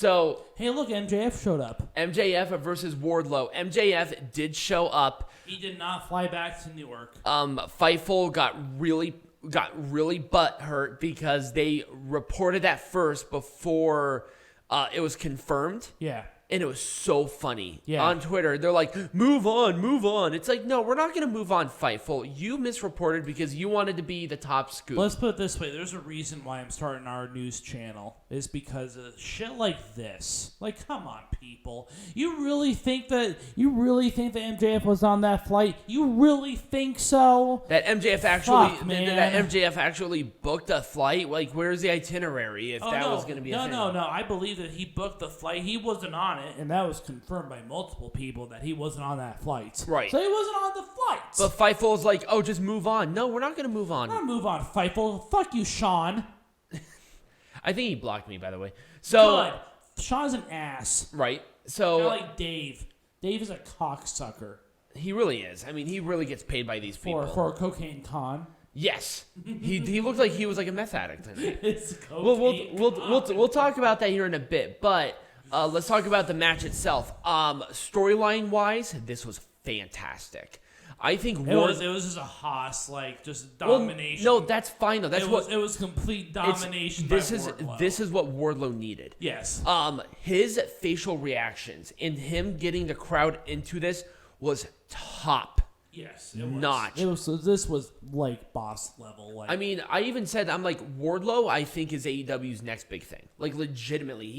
So hey, look, MJF showed up. MJF versus Wardlow. MJF did show up. He did not fly back to Newark. Fightful got really butthurt because they reported that first before it was confirmed. Yeah. And it was so funny. On Twitter, they're like, move on. It's like, no, we're not going to move on, Fightful. You misreported because you wanted to be the top scoop. Let's put it this way. There's a reason why I'm starting our news channel. Is because of shit like this. Like, come on, people. You really think that MJF was on that flight? You really think so? That MJF actually booked a flight? Like, where's the itinerary if was going to be a thing? No. I believe that he booked the flight. He wasn't on it, and that was confirmed by multiple people that he wasn't on that flight. Right. So he wasn't on the flight. But Fightful's like, oh, just move on. No, we're not going to move on. I'm not move on, Fightful. Fuck you, Sean. I think he blocked me, by the way. So good. Sean's an ass. Right. So kind of like Dave. Dave is a cocksucker. He really is. I mean, he really gets paid by these people. For a cocaine con. Yes. he looked like he was like a meth addict. It's cocaine. We'll talk about that here in a bit, but let's talk about the match itself. Storyline wise, this was fantastic. I think it was just a Haas, like just domination. Well, no, that's fine though. It was complete domination. This is what Wardlow needed. Yes. His facial reactions and him getting the crowd into this was top. Yes, This was like boss level. Like, I mean, I even said I'm like Wardlow. I think is AEW's next big thing. Like legitimately,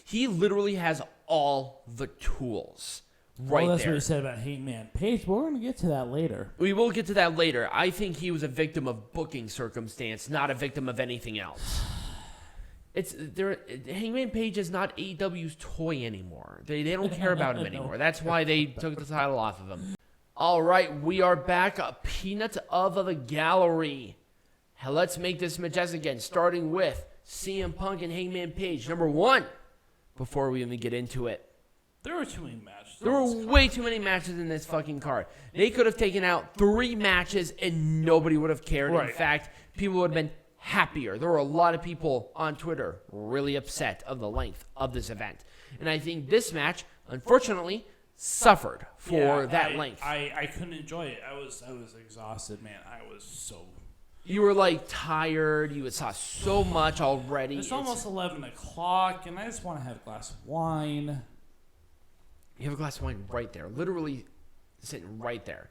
he literally has all the tools. Right that's there. what he said about Hangman Page, but we're going to get to that later. We will get to that later. I think he was a victim of booking circumstance, not a victim of anything else. Hangman Page is not AEW's toy anymore. They don't care about him anymore. That's why they took the title off of him. All right, we are back. Peanut of the gallery. Let's make this majestic again, starting with CM Punk and Hangman Page. Number 1, before we even get into it. There were too many matches. There were way too many matches in this fucking card. They could have taken out 3 matches and nobody would have cared. Right. In fact, people would have been happier. There were a lot of people on Twitter really upset of the length of this event. And I think this match, unfortunately, suffered for that length. I couldn't enjoy it. I was exhausted, man. I was so... You were like tired. You saw so much already. It's almost 11 o'clock and I just want to have a glass of wine. You have a glass of wine right there, literally sitting right there.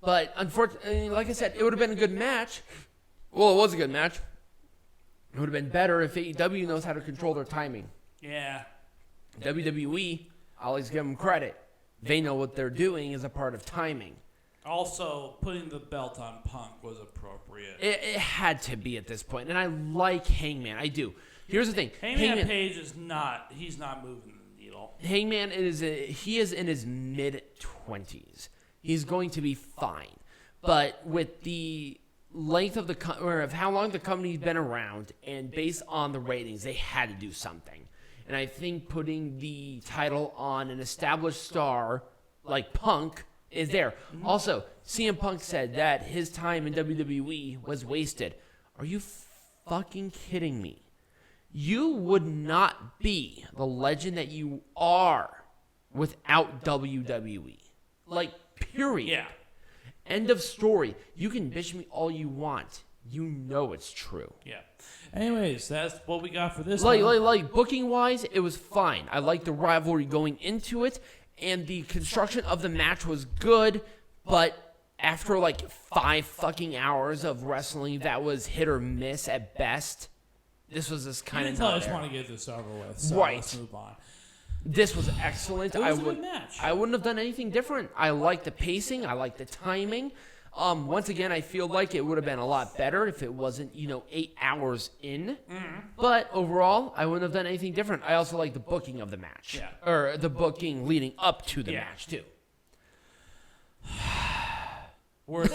But unfortunately, like I said, it would have been a good match. Well, it was a good match. It would have been better if AEW knows how to control their timing. Yeah. WWE, I always give them credit. They know what they're doing is a part of timing. Also, putting the belt on Punk was appropriate. It had to be at this point, and I like Hangman. I do. Here's the thing. Hangman Page is not. He's not moving. Hangman is in his mid-20s. He's going to be fine. But with the length of of how long the company's been around and based on the ratings, they had to do something. And I think putting the title on an established star like Punk is there. Mm-hmm. Also, CM Punk said that his time in WWE was wasted. Are you fucking kidding me? You would not be the legend that you are without WWE. Like, period. Yeah. End of story. You can bitch me all you want. You know it's true. Yeah. Anyways, that's what we got for this Like booking-wise, it was fine. I liked the rivalry going into it, and the construction of the match was good, but after like 5 fucking hours of wrestling that was hit or miss at best... This was just kind of. I just want to get this over with. So right. Let's move on. This was excellent. It was a good match. I wouldn't have done anything different. I like the pacing. I like the timing. Once again, I feel like it would have been a lot better if it wasn't, 8 hours in. Mm-hmm. But overall, I wouldn't have done anything different. I also like the booking of the match. Yeah. Or the booking leading up to the match, too. Worst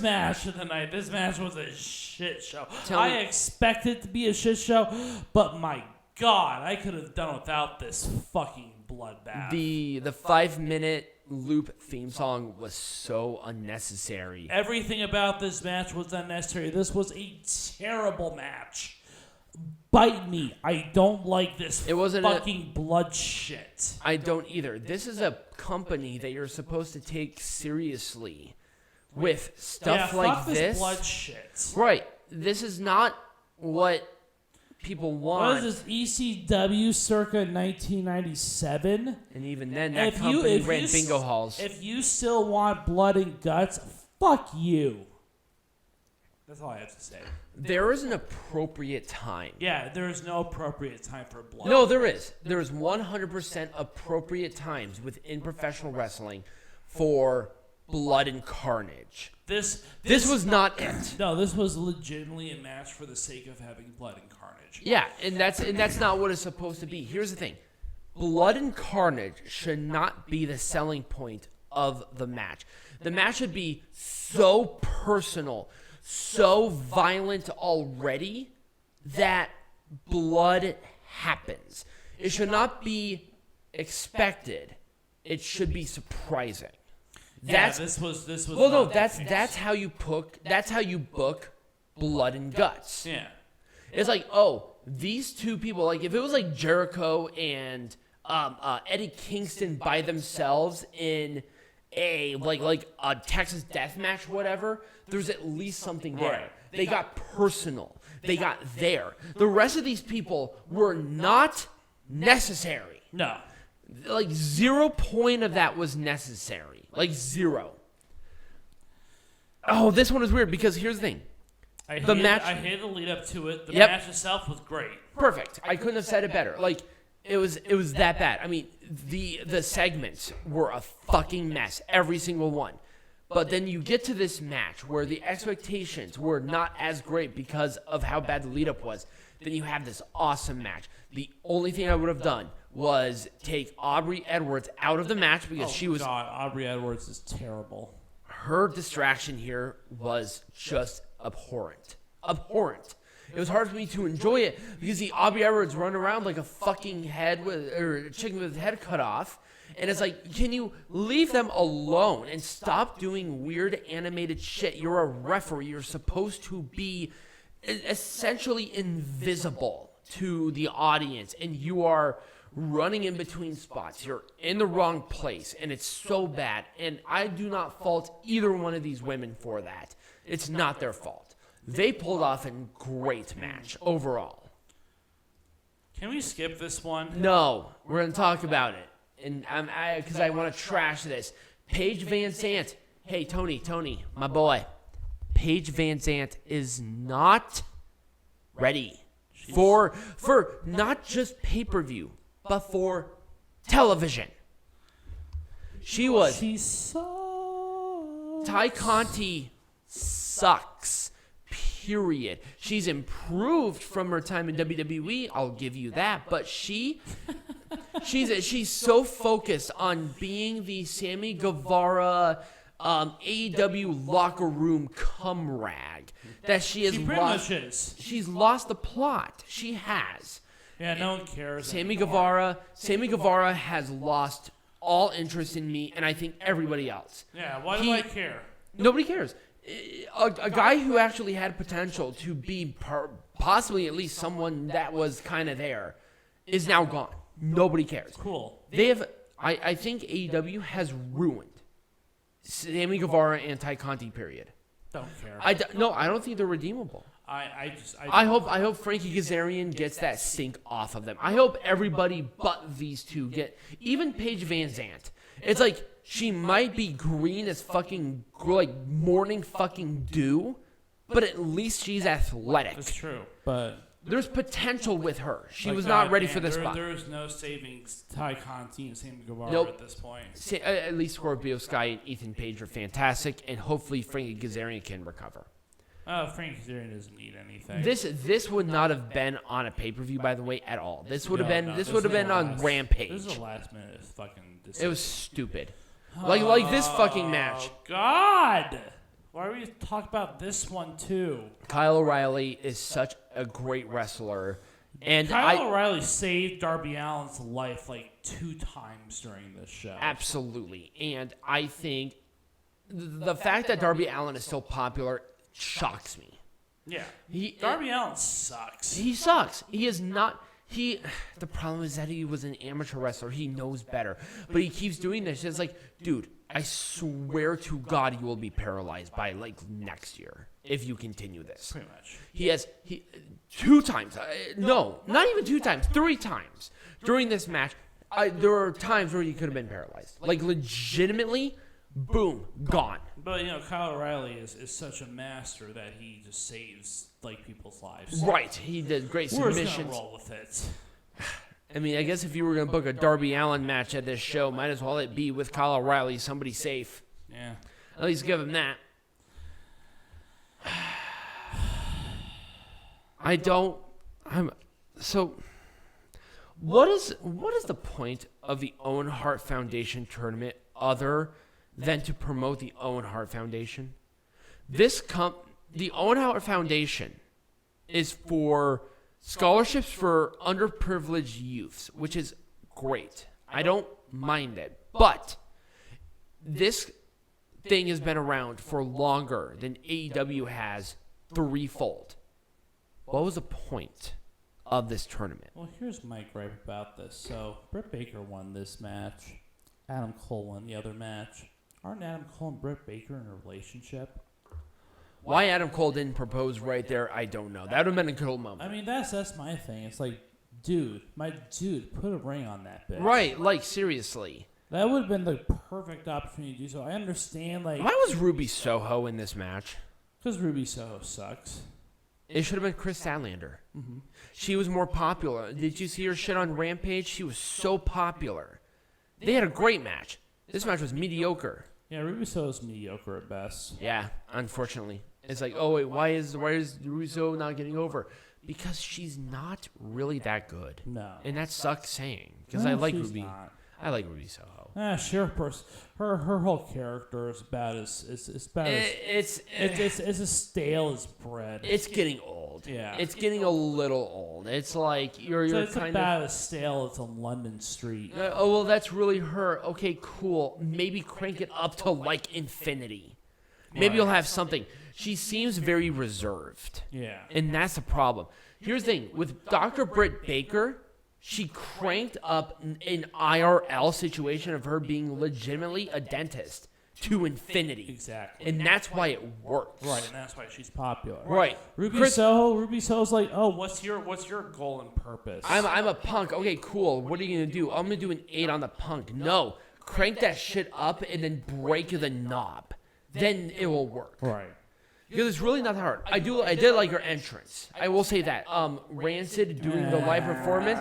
match of the night. This match was a shit show. I expected it to be a shit show, but my God, I could have done without this fucking bloodbath. The 5-minute loop theme song was so unnecessary. Everything about this match was unnecessary. This was a terrible match. bite me. I don't like this It wasn't fucking blood shit. I don't either. This is a company that you're supposed to take seriously with stuff like fuck this. Blood shit. Right. This is not what people want. What is this, ECW circa 1997? And even then, that company ran bingo halls. If you still want blood and guts, fuck you. That's all I have to say. There is an appropriate time. Yeah, there is no appropriate time for blood. No, there is. There is 100% appropriate times within professional wrestling for blood and carnage. This was not it. No, this was legitimately a match for the sake of having blood and carnage. Yeah, and that's not what it's supposed to be. Here's the thing. Blood and carnage should not be the selling point of the match. The match should be so personal, so violent already that blood happens. It should not be expected. It should be surprising. This was. Well, no, that's how you book blood and guts. Yeah. It's like, these two people, like if it was like Jericho and Eddie Kingston by themselves in a like a Texas death match, whatever, there's at least something there. Right. They got personal. They got there. The rest of these people were not necessary. No. Like 0 point of that was necessary. Like 0. Oh, this one is weird because here's the thing. I hated the lead up to it. The match itself was great. Perfect. I couldn't have said it better. Like it was that bad. I mean, the segments were a fucking mess, every single one. But then you get to this match where the expectations were not as great because of how bad the lead up was. Then you have this awesome match. The only thing I would have done was take Aubrey Edwards out of the match because she was. God, Aubrey Edwards is terrible. Her distraction here was just abhorrent. Abhorrent. It was hard for me to enjoy it because the Aubrey Edwards run around like a fucking a chicken with his head cut off. And it's like, can you leave them alone and stop doing weird animated shit? You're a referee. You're supposed to be essentially invisible to the audience, and you are running in between spots. You're in the wrong place, and it's so bad. And I do not fault either one of these women for that. It's not their fault. They pulled off a great match overall. Can we skip this one? No, we're going to talk about it. And because I want to trash this. Paige Vanzant. Hey, Tony, my boy. Paige Vanzant is not ready for not just pay-per-view, but for television. She sucks. Ty Conti sucks. Period. She's improved from her time in WWE. I'll give you that. But she's so focused on being the Sammy Guevara AEW locker room cum rag that she's lost the plot. She has. Yeah, no one cares. Sammy Guevara has lost all interest in me, and I think everybody else. Yeah, why do I care? Nobody cares. A guy who actually had potential to be possibly at least someone that was kind of there is now gone. Nobody cares. Cool. They have. I think AEW has ruined Sammy Guevara and Ty Conti. Period. Don't care. I don't think they're redeemable. I hope Frankie Kazarian gets that stink off of them. I hope everybody but these two get. Even Paige Vanzant. It's like she might be green as fucking like morning fucking dew, but at least she's athletic. That's true, but there's potential with her. She was not ready for this spot. There is no saving Ty Conti and Sammy Guevara at this point. At least Scorpio Sky and Ethan Page are fantastic, and hopefully Frankie Kazarian can recover. Frankie Kazarian doesn't need anything. This would not have been on a pay-per-view, by the way, at all. This would have been on Rampage. This is the last minute fucking decision. It was stupid. Like this fucking match. God! Why are we talking about this one too? Kyle O'Reilly is such a great wrestler. And Kyle O'Reilly saved Darby Allin's life like 2 times during this show. Absolutely. And I think the fact that Darby Allin is so popular shocks me. Yeah. Darby Allin sucks. He sucks. He is not. The problem is that he was an amateur wrestler. He knows better. But he keeps doing this. It's like, dude, I swear to God you will be paralyzed by, like, next year if you continue this. Pretty much. He 2 times. No, not even 2 times. 3 times during this match. There are times where he could have been paralyzed. Like, legitimately, boom, gone. But, Kyle O'Reilly is such a master that he just saves, like, people's lives. Right. He did great We're submissions. just going to roll with it. I mean, I guess if you were going to book a Darby Allin match at this show, might as well it be with Kyle O'Reilly, somebody safe. Yeah. At least give him that. What is the point of the Owen Hart Foundation tournament other than to promote the Owen Hart Foundation? The Owen Hart Foundation is for scholarships for underprivileged youths, which is great. I don't mind it. But this thing has been around for longer than AEW has threefold. What was the point of this tournament? Well, here's my gripe about this. So, Britt Baker won this match. Adam Cole won the other match. Aren't Adam Cole and Britt Baker in a relationship? Why Adam Cole didn't propose right there, I don't know. That would have been a cool moment. I mean, that's my thing. It's like, dude, put a ring on that bitch. Right, like, seriously. That would have been the perfect opportunity to do so. I understand, like... Why was Ruby Soho in this match? Because Ruby Soho sucks. It should have been Chris Statlander. Mm-hmm. She was more popular. Did you see her shit on Rampage? She was so popular. They had a great match. This match was mediocre. Yeah, Ruby Soho's mediocre at best. Yeah, unfortunately. It's like, oh, wait, why is Ruby Soho not getting over? Because she's not really that good. No. And that sucks saying. Because No, I like she's Ruby. not. I like Ruby Soho. Sure. Her whole character is about it's as stale as bread. It's getting old. Yeah. It's getting a little old. It's like it's kind about as stale as a London street. Oh, well, that's really her. Okay, cool. Maybe crank it up to like infinity. Maybe you'll have something. She seems very reserved. Yeah. And that's the problem. Here's the thing. With Dr. Britt Baker, she cranked up an IRL situation of her being legitimately a dentist to infinity. Exactly. And that's why it works. Right, and that's why she's popular. Right. Ruby Soho's like, oh, what's your goal and purpose? I'm a punk. Okay, cool. What are you going to do? I'm going to do an 8 on the punk. No. Crank that shit up and then break the knob. Then it will work. Right. Because it's really not hard. I did like her entrance. I will say that. Rancid doing the live performance.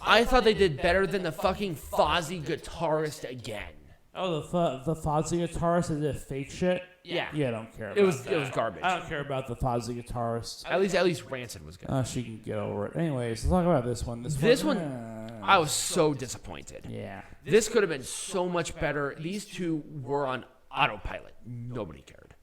I thought they did better than the fucking Fozzy guitarist again. Oh, the Fozzy guitarist that did fake shit? Yeah. Yeah, I don't care about It was garbage. I don't care about the Fozzy guitarist. At least Rancid was good. She can get over it. Anyways, let's talk about this one. This one, I was so disappointed. Yeah. This could have been so much better. These two were on autopilot. Nobody cared.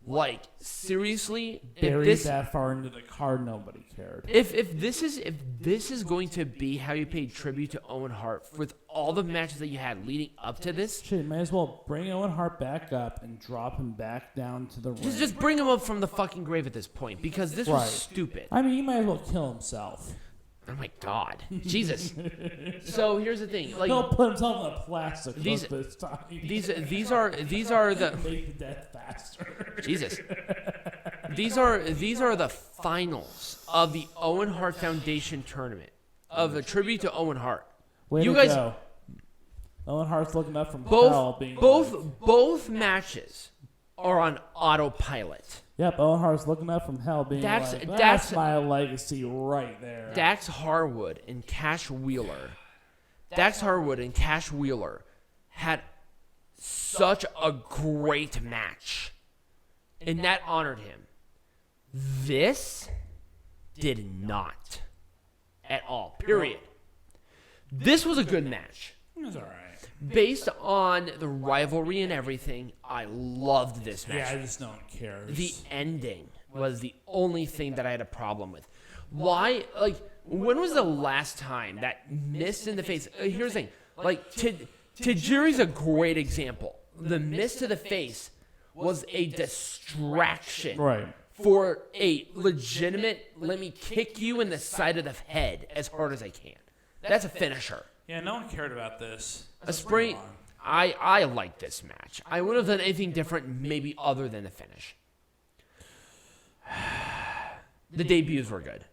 Like, seriously, buried that far into the card, nobody cared. If this is going to be how you pay tribute to Owen Hart with all the matches that you had leading up to this, shit, might as well bring Owen Hart back up and drop him back down to the ring. Just bring him up from the fucking grave at this point because this was stupid. I mean, he might as well kill himself. Oh my God, Jesus! So here's the thing: like, he'll put himself in a plastic. These are the make the death faster. Jesus. These are the finals of the Owen Hart Foundation tournament of a tribute to Owen Hart. Way you to guys, go. Owen Hart's looking up from hell, being both matches are on autopilot. Yep, Owen Hart's looking up from hell, being that's my legacy right there. Dax Harwood and Cash Wheeler. Dax Harwood and Cash Wheeler had such a great match, and that honored him. This did not at all. Period. This was a good match. It was all right. Based on the rivalry and everything, I loved this match. Yeah, I just don't care. The ending was the only thing that I had a problem with. Why? Like, when was the last time that mist in the face? Here's the thing. Like, Tajiri's a great example. The mist to the face was a distraction for a legitimate, let me kick you in the side of the head as hard as I can. That's a finisher. Yeah, no one cared about this. A spring. I like this match. I wouldn't have done anything different, maybe other than the finish. The debuts were good.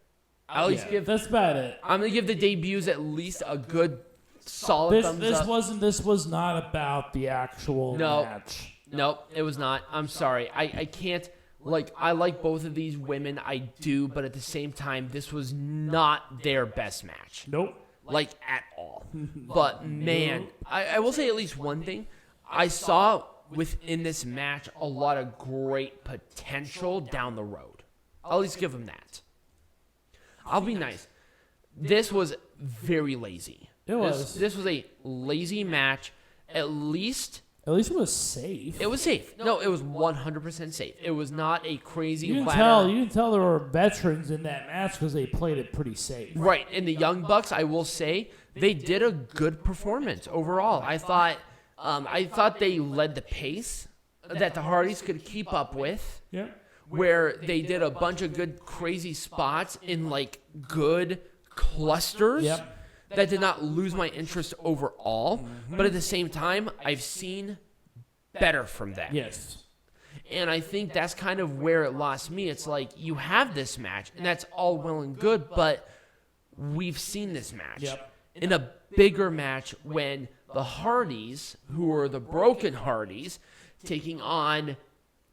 That's about it. I'm gonna give the debuts at least a good, solid thumbs up. This was not about the actual match. No, it was not. I'm sorry. I can't. Like, I like both of these women. I do, but at the same time, this was not their best match. Nope. Like, at all. But, man, I will say at least one thing. I saw within this match a lot of great potential down the road. I'll at least give them that. I'll be nice. This was very lazy. It was. This was a lazy match. At least it was safe. It was safe. No, it was 100% safe. It was not a crazy You can tell there were veterans in that match because they played it pretty safe. Right. And the Young Bucks, I will say, they did a good performance overall. I thought they led the pace that the Hardys could keep up with. Yeah. Where they did a bunch of good, crazy spots in, like, good clusters. Yep. That did not lose my interest overall. Mm-hmm. But at the same time, I've seen better from that. Yes. And I think that's kind of where it lost me. It's like, you have this match, and that's all well and good, but we've seen this match. Yep. In a bigger match when the Hardys, who are the Broken Hardys, taking on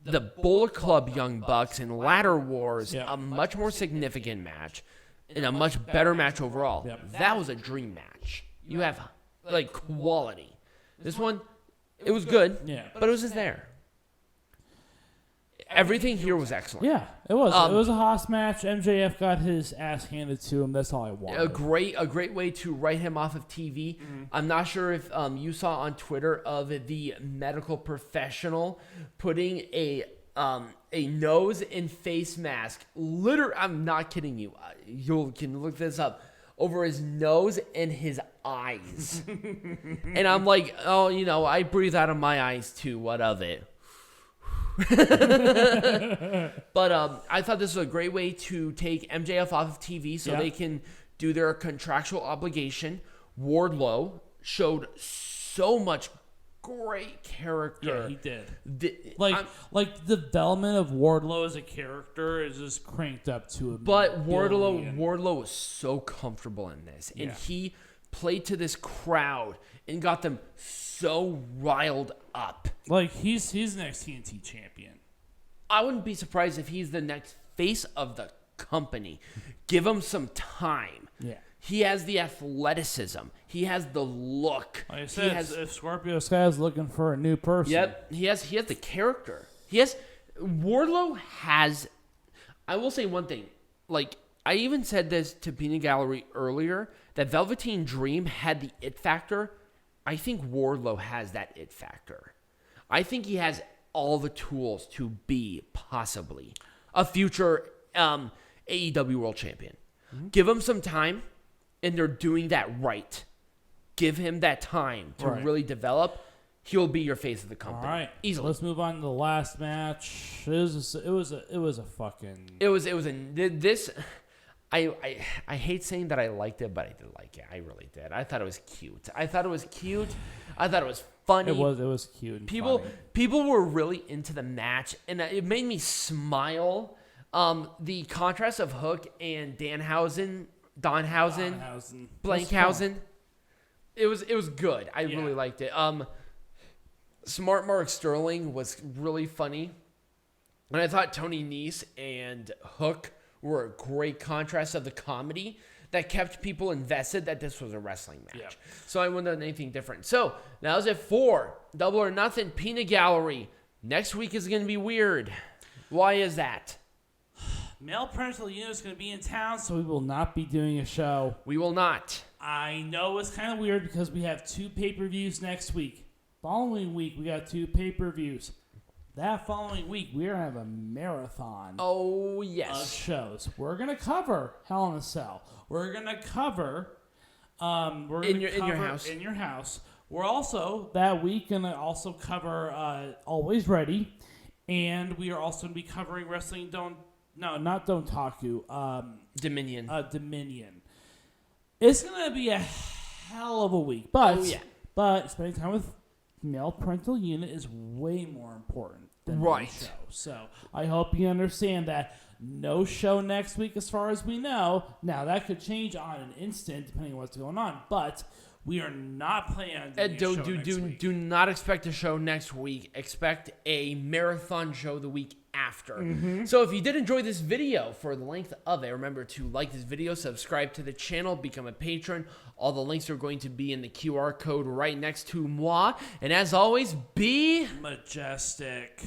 the Bullet Club Young Bucks in Ladder Wars, a much more significant match. In a much better match overall. Yep. That was a dream match. You have, like, quality. This one, it was good, but it was just there. Everything here was excellent. Yeah, it was. It was a Haas match. MJF got his ass handed to him. That's all I wanted. A great way to write him off of TV. Mm-hmm. I'm not sure if you saw on Twitter of the medical professional putting a nose and face mask. Literally, I'm not kidding you. You can look this up. Over his nose and his eyes. And I'm like, oh, I breathe out of my eyes too. What of it? But I thought this was a great way to take MJF off of TV so they can do their contractual obligation. Wardlow showed so much great character. Yeah, he did. The development of Wardlow as a character is just cranked up to a But Wardlow was so comfortable in this, and he played to this crowd and got them so riled up. Like, he's the next TNT champion. I wouldn't be surprised if he's the next face of the company. Give him some time. Yeah. He has the athleticism. He has the look. Like I said, if Scorpio Sky is looking for a new person. Yep. He has the character. Wardlow has, I will say one thing. Like, I even said this to Peanut Gallery earlier, that Velveteen Dream had the it factor. I think Wardlow has that it factor. I think he has all the tools to be possibly a future AEW World Champion. Mm-hmm. Give him some time, and they're doing that right. Give him that time to really develop. He'll be your face of the company. All right, easily. Let's move on to the last match. I hate saying that I liked it, but I did like it. I really did. I thought it was cute. I thought it was funny. It was cute. And people were really into the match, and it made me smile. The contrast of Hook and Danhausen, Blankhausen. It was good. I really liked it. Smart Mark Sterling was really funny, and I thought Tony Nese and Hook were a great contrast of the comedy that kept people invested that this was a wrestling match. Yeah. So I wouldn't have done anything different. So that was it for Double or Nothing Peanut Gallery. Next week is going to be weird. Why is that? Male parental unit is going to be in town, so we will not be doing a show. We will not. I know it's kind of weird because we have 2 pay-per-views next week. Following week, we got 2 pay-per-views. That following week, we're going to have a marathon of shows. We're going to cover Hell in a Cell. We're going to cover... in your house. We're also, that week, going to also cover Always Ready. And we are also going to be covering wrestling. Not Dontaku. Dominion. Dominion. It's going to be a hell of a week. But spending time with male parental unit is way more important than the show. So I hope you understand that. No show next week as far as we know. Now, that could change on an instant depending on what's going on. But we are not planning on doing a show next week. Do not expect a show next week. Expect a marathon show the week after. Mm-hmm. So if you did enjoy this video for the length of it, remember to like this video, subscribe to the channel, become a patron. All the links are going to be in the QR code right next to moi. And as always, be majestic.